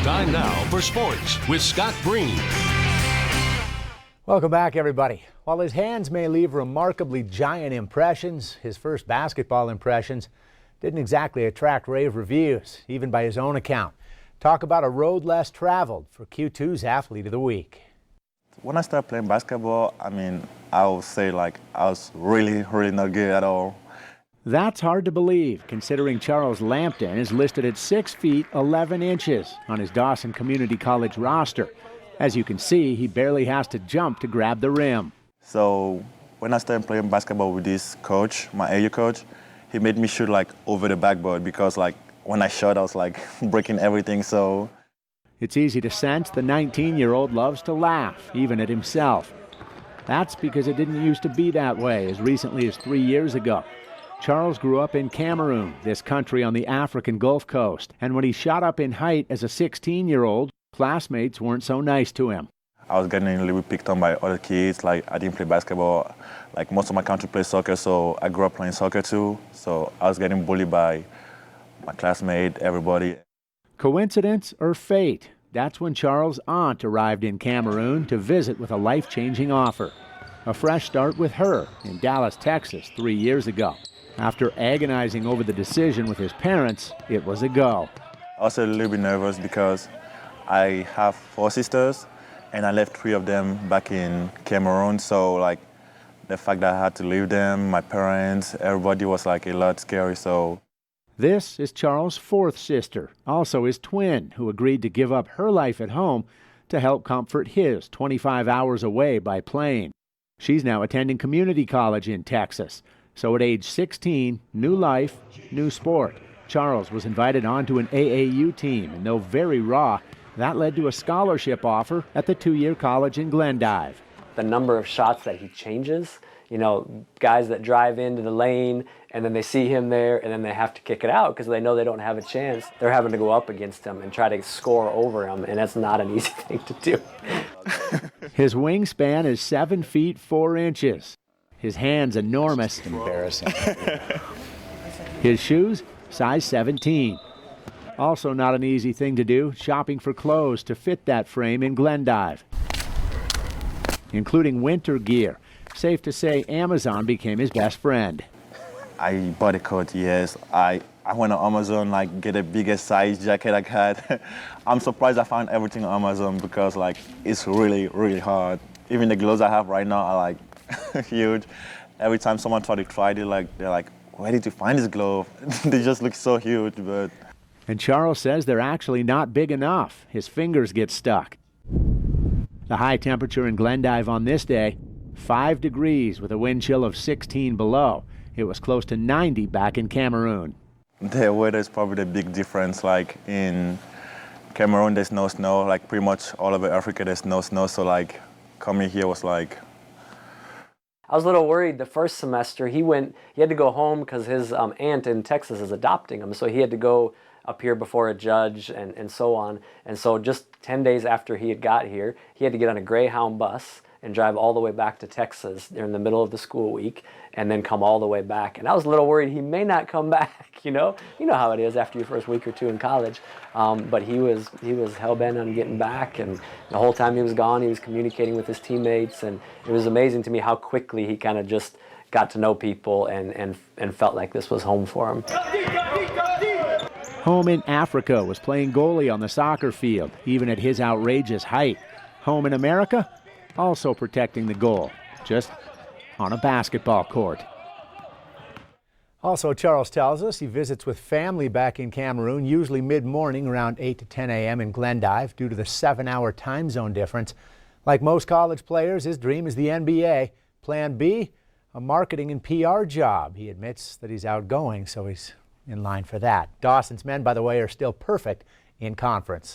Time now for sports with Scott Green. Welcome back, everybody. While his hands may leave remarkably giant impressions, his first basketball impressions didn't exactly attract rave reviews, even by his own account. Talk about a road less traveled for Q2's Athlete of the Week. When I started playing basketball, I would say I was really not good at all. That's hard to believe, considering Charles Lampton is listed at 6 feet 11 inches on his Dawson Community College roster. As you can see, he barely has to jump to grab the rim. So when I started playing basketball with this coach, my AU coach, he made me shoot over the backboard because when I shot, I was breaking everything. So it's easy to sense the 19-year-old loves to laugh, even at himself. That's because it didn't used to be that way as recently as 3 years ago. Charles grew up in Cameroon, this country on the African Gulf Coast, and when he shot up in height as a 16-year-old, classmates weren't so nice to him. I was getting a little bit picked on by other kids. I didn't play basketball. Most of my country plays soccer, so I grew up playing soccer too. So I was getting bullied by my classmate, everybody. Coincidence or fate? That's when Charles' aunt arrived in Cameroon to visit with a life-changing offer. A fresh start with her in Dallas, Texas, 3 years ago. After agonizing over the decision with his parents, it was a go. I was a little bit nervous because I have 4 sisters, and I left 3 of them back in Cameroon. So the fact that I had to leave them, my parents, everybody was a lot scary. So this is Charles' 4th sister, also his twin, who agreed to give up her life at home to help comfort his 25 hours away by plane. She's now attending community college in Texas. So at age 16, new life, new sport. Charles was invited onto an AAU team, and though very raw, that led to a scholarship offer at the 2-year college in Glendive. The number of shots that he changes, guys that drive into the lane and then they see him there and then they have to kick it out because they know they don't have a chance. They're having to go up against him and try to score over him, and that's not an easy thing to do. His wingspan is 7 feet 4 inches. His hands enormous. Embarrassing. His shoes, size 17. Also not an easy thing to do, shopping for clothes to fit that frame in Glendive, including winter gear. Safe to say Amazon became his best friend. I bought a coat, yes. I went on Amazon, get a bigger size jacket I had. I'm surprised I found everything on Amazon because it's really hard. Even the gloves I have right now are huge. Every time someone tries to try it, they're like, where did you find this glove? They just look so huge, but. And Charles says they're actually not big enough. His fingers get stuck. The high temperature in Glendive on this day, 5 degrees with a wind chill of 16 below. It was close to 90 back in Cameroon. The weather is probably the big difference. In Cameroon, there's no snow. Pretty much all over Africa, there's no snow. So coming here was I was a little worried the first semester. He had to go home because his aunt in Texas is adopting him. So he had to go appear before a judge and so on. And so just 10 days after he had got here, he had to get on a Greyhound bus and drive all the way back to Texas during the middle of the school week and then come all the way back. And I was a little worried he may not come back, You know how it is after your first week or two in college. But he was hell-bent on getting back, and the whole time he was gone, he was communicating with his teammates, and it was amazing to me how quickly he kind of just got to know people and felt like this was home for him. Home in Africa was playing goalie on the soccer field, even at his outrageous height. Home in America, also protecting the goal, just on a basketball court. Also, Charles tells us he visits with family back in Cameroon, usually mid-morning around 8 to 10 a.m. in Glendive due to the 7-hour time zone difference. Like most college players, his dream is the NBA. Plan B, a marketing and PR job. He admits that he's outgoing, so he's in line for that. Dawson's men, by the way, are still perfect in conference.